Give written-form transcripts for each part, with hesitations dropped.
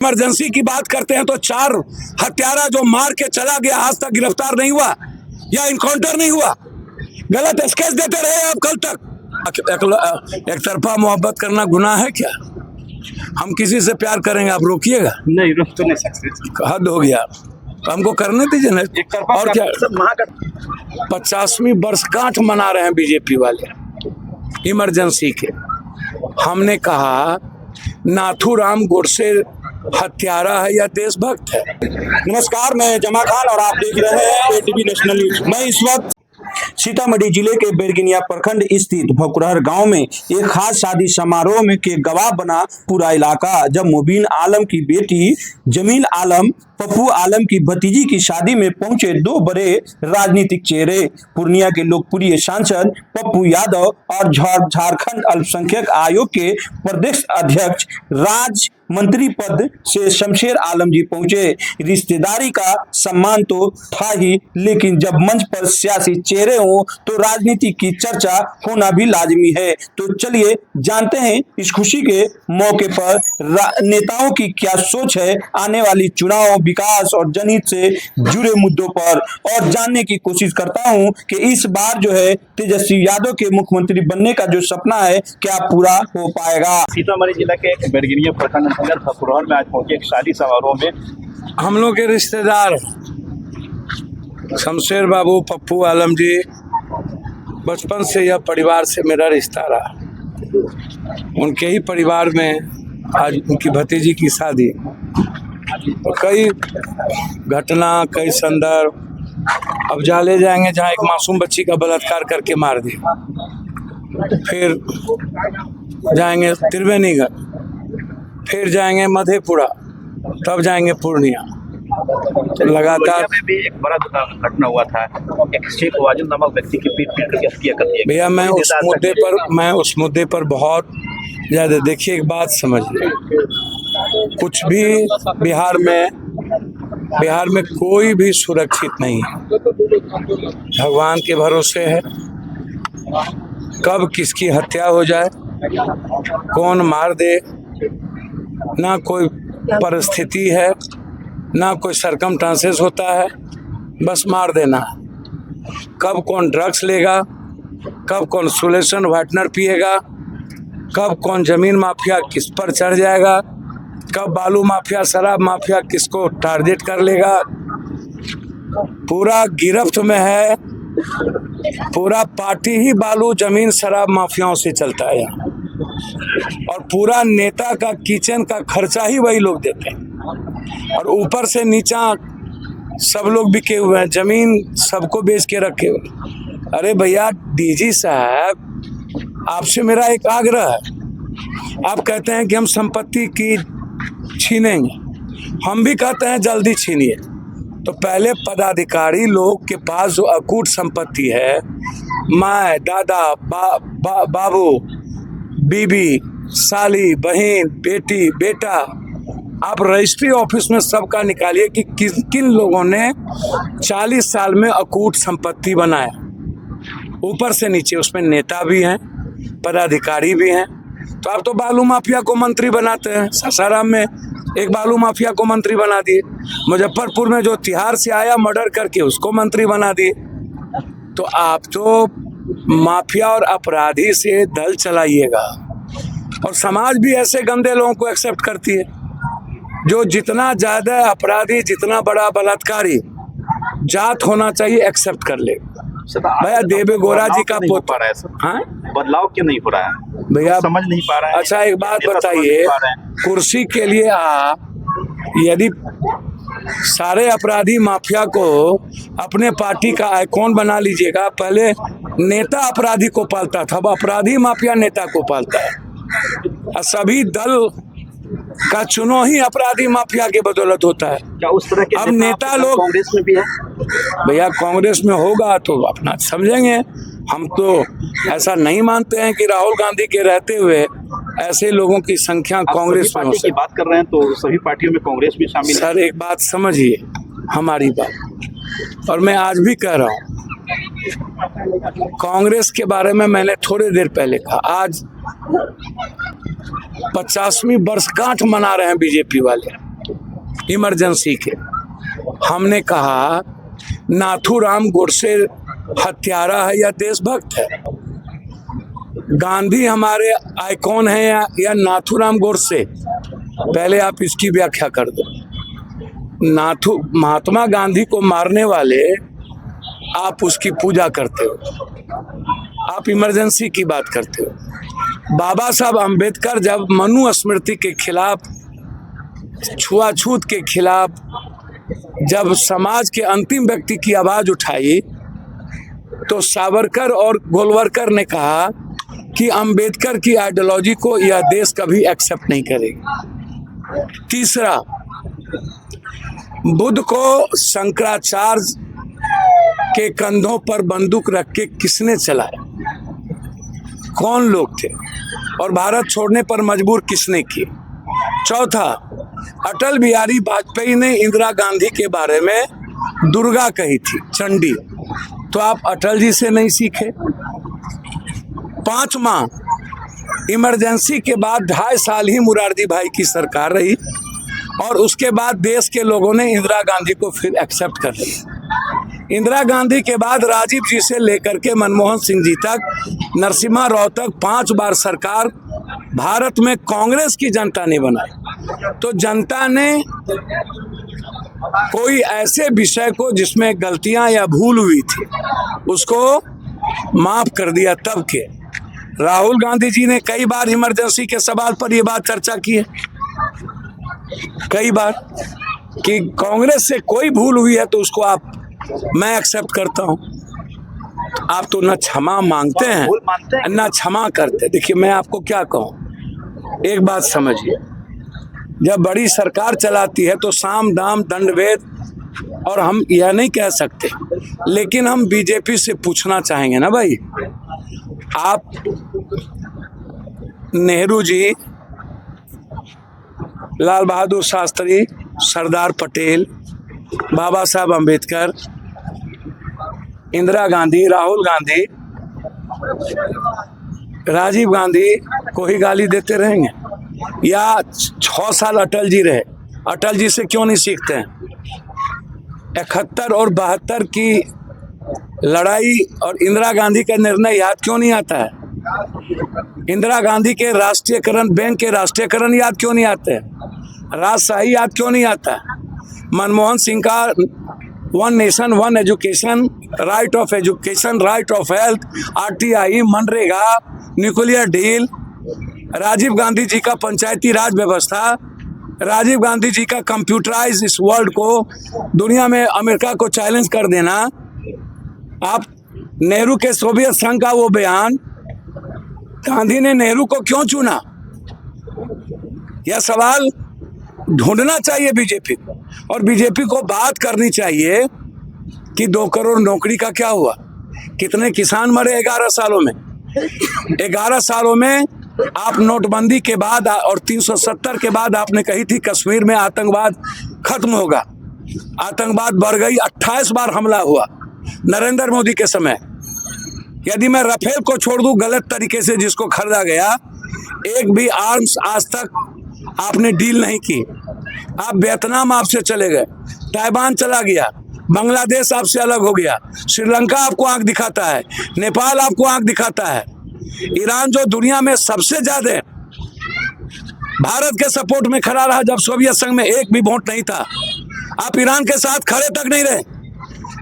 Emergency की बात करते हैं तो 4 हत्यारा जो मार के चला गया आज तक गिरफ्तार नहीं हुआ या इनकाउंटर नहीं हुआ। गलत स्केच देते रहे आप कल तक। एक तरफा मोहब्बत करना गुनाह है क्या? हम किसी से प्यार करेंगे, आप रोकिएगा? नहीं, रोक तो नहीं सकते। हद हो गया, तो हमको करने दीजिए ना। और क्या 50वीं वर्षगांठ मना रहे हैं बीजेपी वाले इमरजेंसी के। हमने कहा नाथूराम गोडसे हत्यारा है या देशभक्त है? नमस्कार, मैं जमा खान और आप देख रहे हैं एटीवी नेशनल न्यूज। मैं इस वक्त सीतामढ़ी जिले के बेरगिनिया प्रखंड स्थित भकुरहर गांव में एक खास शादी समारोह में के गवाह बना पूरा इलाका, जब मुबीन आलम की बेटी जमील आलम पप्पू आलम की भतीजी की शादी में पहुंचे 2 बड़े राजनीतिक चेहरे। पूर्णिया के लोकप्रिय सांसद पप्पू यादव और झारखंड अल्पसंख्यक आयोग के प्रदेश अध्यक्ष राज मंत्री पद से शमशेर आलम जी पहुंचे। रिश्तेदारी का सम्मान तो था ही, लेकिन जब मंच पर सियासी चेहरे हों तो राजनीति की चर्चा होना भी लाजमी है। तो चलिए जानते हैं इस खुशी के मौके पर नेताओं की क्या सोच है आने वाली चुनाव, विकास और जनहित से जुड़े मुद्दों पर, और जानने की कोशिश करता हूं कि इस बार जो है तेजस्वी यादव के मुख्यमंत्री बनने का जो सपना है क्या पूरा हो पाएगा। सीतामढ़ी जिला के बेरगिनिया प्रखंड भकुरहर में आज पहुंचे एक शादी समारोह में। हम लोग के रिश्तेदार शमशेर बाबू पप्पू आलम जी, बचपन से यह परिवार से मेरा रिश्ता रहा। उनके ही परिवार में आज उनकी भतीजी की शादी, तो कई घटना, कई संदर्भ। अब जा ले जाएंगे जहाँ एक मासूम बच्ची का बलात्कार करके मार दिया, फिर जाएंगे त्रिवेणीगढ़, फिर जाएंगे मधेपुरा, तब जाएंगे पूर्णिया। तो लगातार में भी एक बड़ा घटना हुआ था, एक शेख वाजिद नामक व्यक्ति की पीट कर हत्या कर दी। भैया मैं उस मुद्दे पर बहुत ज्यादा, देखिए एक बात समझिए, कुछ भी बिहार में कोई भी सुरक्षित नहीं है। भगवान के भरोसे है, कब किसकी हत्या हो जाए, कौन मार दे, ना कोई परिस्थिति है, ना कोई सरकमस्टांसेस होता है, बस मार देना। कब कौन ड्रग्स लेगा, कब कौन सोल्यूशन व्हाइटनर पिएगा, कब कौन जमीन माफिया किस पर चढ़ जाएगा, कब बालू माफिया, शराब माफिया किसको टारगेट कर लेगा, पूरा गिरफ्त में है। पूरा पार्टी ही बालू जमीन शराब माफियाओं से चलता है यहाँ, और पूरा नेता का किचन का खर्चा ही वही लोग देते हैं, और ऊपर से नीचा सब लोग बिके हुए हैं, जमीन सबको बेच के रखे हुए। अरे भैया डीजी साहब, आपसे मेरा एक आग्रह है, आप कहते हैं कि हम संपत्ति की छीनेंगे, हम भी कहते हैं जल्दी छीनिए। तो पहले पदाधिकारी लोग के पास जो अकूट संपत्ति है, माँ, दादा, बाबू, बीबी, साली, बहन, बेटी, बेटा, आप रजिस्ट्री ऑफिस में सबका निकालिए कि किन लोगों ने 40 साल में अकूट संपत्ति बनाया, ऊपर से नीचे। उसमें नेता भी हैं, पदाधिकारी भी हैं। तो आप तो बालू माफिया को मंत्री बनाते हैं, सासाराम में एक बालू माफिया को मंत्री बना दिए, मुजफ्फरपुर में जो तिहाड़ से आया मर्डर करके उसको मंत्री बना दिए। तो आप तो माफिया और अपराधी से दल चलाइएगा, और समाज भी ऐसे गंदे लोगों को एक्सेप्ट करती है, जो जितना ज्यादा अपराधी, जितना बड़ा बलात्कारी जात होना चाहिए एक्सेप्ट कर ले। भैया देवे गौरा जी का पोता, हाँ बदलाव क्यों नहीं हो रहा है भैया, समझ नहीं पा रहा है। अच्छा एक बात बताइए, कुर्सी के लिए आप यदि सारे अपराधी माफिया को अपने पार्टी का आइकॉन बना लीजिएगा, पहले नेता अपराधी को पालता था, अब अपराधी माफिया नेता को पालता है, और सभी दल का चुनाव ही अपराधी माफिया के बदौलत होता है। क्या उस तरह के अब नेता लोग कांग्रेस में भी है? भैया कांग्रेस में होगा तो अपना समझेंगे, हम तो ऐसा नहीं मानते हैं कि राहुल गांधी के रहते हुए ऐसे लोगों की संख्या कांग्रेस में हो की बात कर रहे हैं, तो सभी पार्टियों में कांग्रेस भी शामिल है। सर एक बात समझिए हमारी बात, और मैं आज भी कह रहा हूँ, कांग्रेस के बारे में मैंने थोड़ी देर पहले कहा, आज 50वीं वर्षगांठ मना रहे हैं बीजेपी वाले। इमरजेंसी के। हमने कहा नाथूराम गोडसे हत्यारा है या देशभक्त है? गांधी हमारे आइकॉन है या नाथूराम गोडसे? पहले आप इसकी व्याख्या कर दो। महात्मा गांधी को मारने वाले आप उसकी पूजा करते हो, आप इमरजेंसी की बात करते हो। बाबा साहब अंबेडकर जब मनु स्मृति के खिलाफ, छुआछूत के खिलाफ, जब समाज के अंतिम व्यक्ति की आवाज उठाई तो सावरकर और गोलवरकर ने कहा कि अंबेडकर की आइडियोलॉजी को यह देश कभी एक्सेप्ट नहीं करेगा। तीसरा, बुद्ध को शंकराचार्य के कंधों पर बंदूक रख के किसने चलाया? कौन लोग थे? और भारत छोड़ने पर मजबूर किसने किए? चौथा, अटल बिहारी वाजपेयी ने इंदिरा गांधी के बारे में दुर्गा कही थी, चंडी। तो आप अटल जी से नहीं सीखे? पांचवा, इमरजेंसी के बाद 2.5 साल ही मुरारजी भाई की सरकार रही और उसके बाद देश के लोगों ने इंदिरा गांधी को फिर एक्सेप्ट कर लिया। इंदिरा गांधी के बाद राजीव जी से लेकर के मनमोहन सिंह जी तक, नरसिम्हा राव तक 5 बार सरकार भारत में कांग्रेस की जनता ने बनाई। तो जनता ने कोई ऐसे विषय को जिसमें गलतियां या भूल हुई थी उसको माफ कर दिया। तब के राहुल गांधी जी ने कई बार इमरजेंसी के सवाल पर यह बात चर्चा की है, कई बार, कि कांग्रेस से कोई भूल हुई है तो उसको मैं एक्सेप्ट करता हूं। आप तो न क्षमा मांगते हैं न क्षमा करते। देखिए मैं आपको क्या कहूं, एक बात समझिए, जब बड़ी सरकार चलाती है तो साम दाम दंड भेद, और हम यह नहीं कह सकते, लेकिन हम बीजेपी से पूछना चाहेंगे ना भाई, आप नेहरू जी, लाल बहादुर शास्त्री, सरदार पटेल, बाबा साहब अंबेडकर, इंदिरा गांधी, राहुल गांधी, राजीव गांधी को ही गाली देते रहेंगे? या 6 साल अटल जी रहे, अटल जी से क्यों नहीं सीखते हैं? 71 और 72 की लड़ाई और इंदिरा गांधी का निर्णय याद क्यों नहीं आता है? इंदिरा गांधी के राष्ट्रीयकरण, बैंक के राष्ट्रीयकरण याद क्यों नहीं आते हैं? राजशाही याद क्यों नहीं आता है? मनमोहन सिंह का 1 nation 1 education, right of education, right of health, RTI, मनरेगा, न्यूक्लियर डील, राजीव गांधी जी का पंचायती राज व्यवस्था, राजीव गांधी जी का कंप्यूटराइज इस वर्ल्ड को, दुनिया में अमेरिका को चैलेंज कर देना। आप नेहरू के सोवियत संघ का वो बयान, गांधी ने नेहरू को क्यों चुना? यह सवाल ढूंढना चाहिए बीजेपी को, और बीजेपी को बात करनी चाहिए कि 2 करोड़ नौकरी का क्या हुआ, कितने किसान मरे 11 सालों में। 11 सालों में आप नोटबंदी के बाद और 370 के बाद आपने कही थी कश्मीर में आतंकवाद खत्म होगा, आतंकवाद बढ़ गई, 28 बार हमला हुआ नरेंद्र मोदी के समय। यदि मैं राफेल को छोड़ दूं गलत तरीके से जिसको खरीदा गया, एक भी आर्म्स आज तक आपने डील नहीं की। आप वियतनाम आपसे चले गए, ताइवान चला गया, बांग्लादेश आपसे अलग हो गया, श्रीलंका आपको आंख दिखाता है, नेपाल आपको आंख दिखाता है, ईरान जो दुनिया में सबसे ज्यादा भारत के सपोर्ट में खड़ा रहा, जब सोवियत संघ में एक भी वोट नहीं था, आप ईरान के साथ खड़े तक नहीं रहे।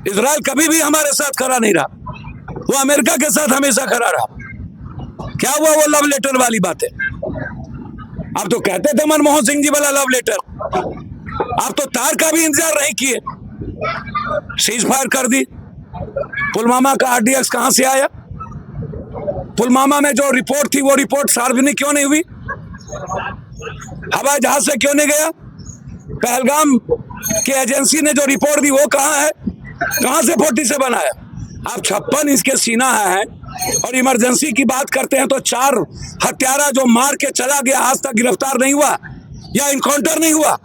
इजराइल कभी भी हमारे साथ खड़ा नहीं रहा, वो अमेरिका के साथ हमेशा खड़ा रहा। क्या हुआ वो लव लेटर वाली बातें? आप तो कहते थे मनमोहन सिंह जी वाला लव लेटर, आप तो तार का भी इंतजार नहीं किए, सीज फायर कर दी। पुलवामा का RDX कहां से आया? पुलवामा में जो रिपोर्ट थी वो रिपोर्ट सार्वजनिक क्यों नहीं हुई? हवाई जहाज से क्यों नहीं गया? पहलगाम की एजेंसी ने जो रिपोर्ट दी वो कहां है? कहां से 47 बनाया? आप 56 इंच के सीना है और इमरजेंसी की बात करते हैं तो 4 हत्यारा जो मार के चला गया आज तक गिरफ्तार नहीं हुआ या इनकाउंटर नहीं हुआ।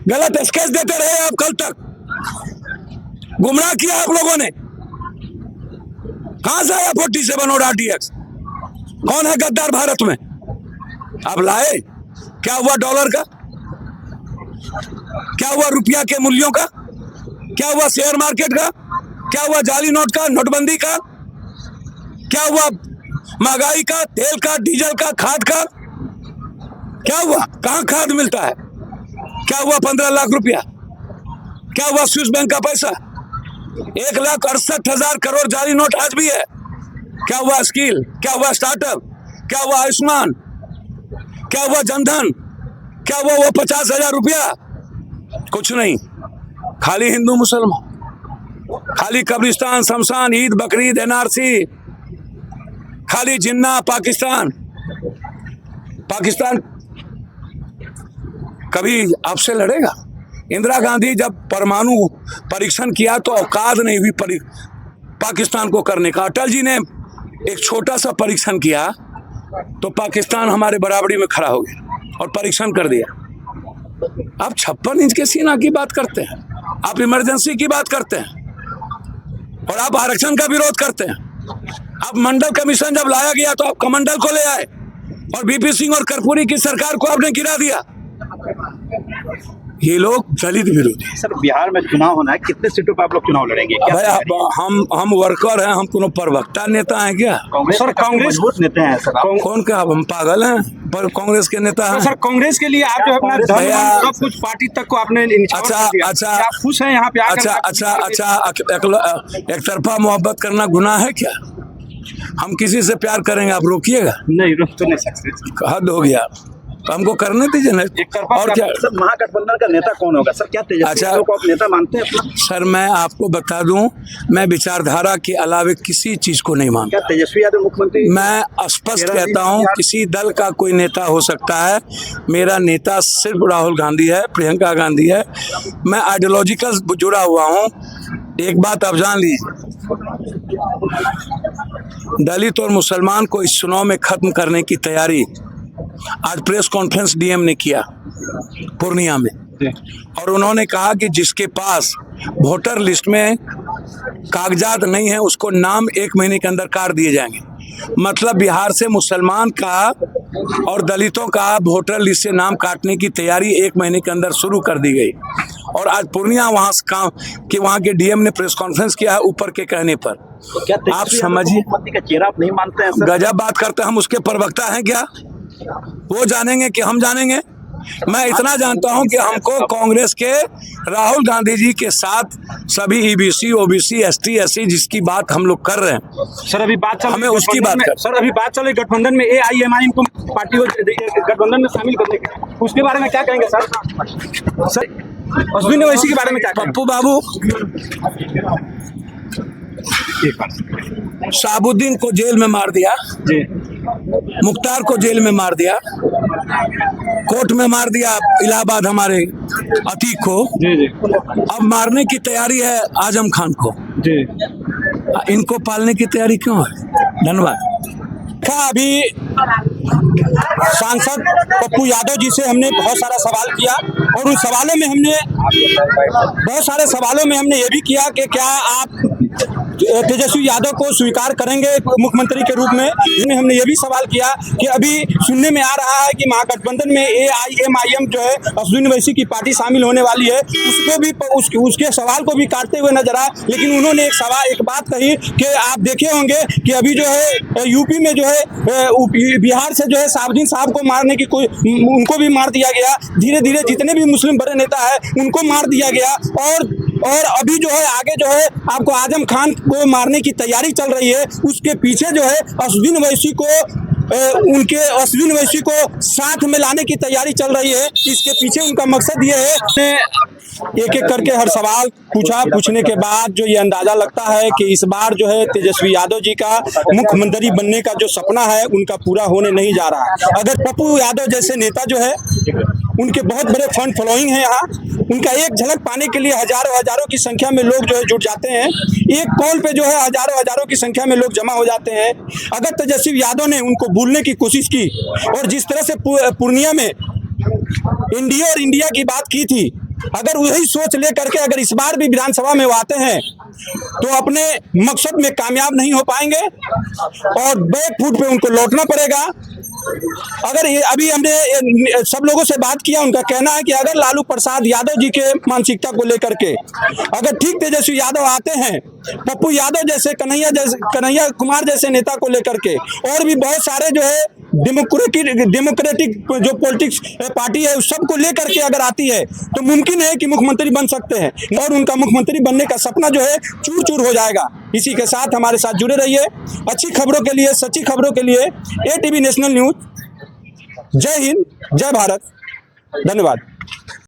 गलत स्केच देते रहे आप, कल तक गुमराह किया आप लोगों ने। कहां से आया 47 और RDX? कौन है गद्दार भारत में? आप लाए? क्या हुआ डॉलर का? क्या हुआ रुपया के मूल्यों का? क्या हुआ शेयर मार्केट का? क्या हुआ जाली नोट का, नोटबंदी का? क्या हुआ महंगाई का, तेल का, डीजल का, खाद का? क्या हुआ? कहां खाद मिलता है? क्या हुआ 15 लाख रुपया? क्या हुआ स्विस बैंक का पैसा? 1,68,000 करोड़ जाली नोट आज भी है। क्या हुआ स्किल? क्या हुआ स्टार्टअप? क्या हुआ आयुष्मान? क्या हुआ जनधन? क्या हुआ वो 50,000 रुपया? कुछ नहीं, खाली हिंदू मुसलमान, खाली कब्रिस्तान, शमशान, ईद, बकरीद, एनआरसी, खाली जिन्ना, पाकिस्तान। पाकिस्तान कभी आपसे लड़ेगा? इंदिरा गांधी जब परमाणु परीक्षण किया तो औकात नहीं हुई पाकिस्तान को करने का। अटल जी ने एक छोटा सा परीक्षण किया तो पाकिस्तान हमारे बराबरी में खड़ा हो गया और परीक्षण कर दिया। आप 56 इंच के सीना की बात करते हैं, आप इमरजेंसी की बात करते हैं और आप आरक्षण का विरोध करते हैं। आप मंडल कमीशन जब लाया गया तो आप कमंडल को ले आए और बीपी सिंह और कर्पूरी की सरकार को आपने गिरा दिया। ये लोग दलित विरोधी हैं। सर बिहार में चुनाव होना है, कितने सीटों पर आप लोग चुनाव लड़ेंगे? क्या भाई तैयारी है? हम वर्कर हैं, हम कोनो प्रवक्ता नेता हैं क्या? सर कांग्रेस मजबूत नेता हैं सर आप। कौन का? हम पागल हैं? पर कांग्रेस के नेता हैं। सर कांग्रेस के लिए आप जो है अपना धन भैया- सब कुछ पार्टी तक को आपने न्यौछावर अच्छा, कर दिया। अच्छा। क्या आप खुश हैं यहाँ पे आकर? एक तरफा मोहब्बत करना गुनाह है क्या? हम किसी से प्यार करेंगे, आप रोकिएगा? नहीं रुक तो नहीं सकते। हद हो गया, तो हमको करने दीजिए ना। तरफा और क्या? सर महागठबंधन का नेता कौन होगा सर? क्या तेजस्वी अच्छा। यादव को आप नेता मानते हैं अपना? सर मैं आपको बता दूं, मैं विचारधारा के अलावे किसी चीज को नहीं मानता। क्या तेजस्वी यादव मुख्यमंत्री? मैं स्पष्ट कहता हूं, किसी दल का कोई नेता हो सकता है, मेरा नेता सिर्फ राहुल गांधी है, प्रियंका गांधी है। मैं आइडियोलॉजिकल जुड़ा हुआ हूं। एक बात आप जान लीजिए, दलित और मुसलमान को इस चुनाव में खत्म करने की तैयारी आज प्रेस कॉन्फ्रेंस डीएम ने किया पूर्णिया में, और उन्होंने कहा कि जिसके पास वोटर लिस्ट में कागजात नहीं है उसको नाम 1 महीने के अंदर काट दिए जाएंगे। मतलब बिहार से मुसलमान का और दलितों का वोटर लिस्ट से नाम काटने की तैयारी 1 महीने के अंदर शुरू कर दी गई। और आज पूर्णिया वहाँ के डीएम ने प्रेस कॉन्फ्रेंस किया है ऊपर के कहने पर। तो क्या तेजस्वी आप यादव समझिए, मुख्यमंत्री का चेहरा आप नहीं मानते हैं सर? गजब बात करते हैं। हम उसके प्रवक्ता हैं क्या? वो जानेंगे कि हम जानेंगे? मैं इतना जानता हूं कि हमको कांग्रेस के राहुल गांधी जी के साथ सभी ईबीसी, ओबीसी, एसटी, एससी जिसकी बात हम लोग कर रहे हैं, सर अभी बात चल हमें उसकी बात कर। सर अभी बात चल रही गठबंधन में एआईएमआईएम को पार्टी को गठबंधन में शामिल करने के, उसके बारे में क्या कहेंगे सर? सर अश्विनी वैसी के बारे में क्या कहेंगे? पप्पू बाबू शाहबुद्दीन को जेल में मार दिया, जी मुख्तार को जेल में मार दिया, कोर्ट में मार दिया इलाहाबाद हमारे अतीक को, जी जी अब मारने की तैयारी है आजम खान को। जी। इनको पालने की तैयारी क्यों है? धन्यवाद। अभी सांसद पप्पू यादव जी से हमने बहुत सारा सवाल किया और उन सवालों में हमने बहुत सारे सवालों में हमने ये भी किया कि क्या आप तेजस्वी यादव को स्वीकार करेंगे मुख्यमंत्री के रूप में। इसमें हमने ये भी सवाल किया कि अभी सुनने में आ रहा है कि महागठबंधन में एआईएमआईएम जो है अश्विनी वैसी की पार्टी शामिल होने वाली है, उसको भी उसके सवाल को भी काटते हुए नजर आए। लेकिन उन्होंने एक बात कही कि आप देखे होंगे कि अभी जो है यूपी में जो है बिहार से जो है साबुद्दीन साहब को मारने की उनको भी मार दिया गया। धीरे धीरे जितने भी मुस्लिम बड़े नेता है उनको मार दिया गया और अभी जो है आगे जो है आपको आजम खान को मारने की तैयारी चल रही है। उसके पीछे जो है अश्विनी वैसी को साथ में लाने की तैयारी चल रही है। इसके पीछे उनका मकसद ये है। एक एक करके हर सवाल पूछने के बाद जो ये अंदाजा लगता है कि इस बार जो है तेजस्वी यादव जी का मुख्यमंत्री बनने का जो सपना है उनका पूरा होने नहीं जा रहा है। अगर पप्पू यादव जैसे नेता जो है उनके बहुत बड़े फंड फॉलोइंग है यहाँ, उनका एक झलक पाने के लिए हजारों की संख्या में लोग जो है जुट जाते हैं। एक कॉल पे जो है हजारों की संख्या में लोग जमा हो जाते हैं। अगर तेजस्वी यादव ने उनको भूलने की कोशिश की और जिस तरह से पूर्णिया में एनडीए और इंडिया की बात की थी, अगर वही सोच लेकर के अगर इस बार भी विधानसभा में वो आते हैं तो अपने मकसद में कामयाब नहीं हो पाएंगे और बैक फुट पे उनको लौटना पड़ेगा। अगर ये अभी हमने सब लोगों से बात किया, उनका कहना है कि अगर लालू प्रसाद यादव जी के मानसिकता को लेकर के अगर ठीक तेजस्वी यादव आते हैं, पप्पू यादव जैसे कन्हैया कुमार जैसे नेता को लेकर के, और भी बहुत सारे जो है डेमोक्रेटिक जो पॉलिटिक्स पार्टी है उस सब को लेकर के अगर आती है तो मुमकिन है कि मुख्यमंत्री बन सकते हैं, और उनका मुख्यमंत्री बनने का सपना जो है चूर चूर हो जाएगा। इसी के साथ हमारे साथ जुड़े रहिए अच्छी खबरों के लिए, सच्ची खबरों के लिए। ATV national news. जय हिंद, जय भारत, धन्यवाद।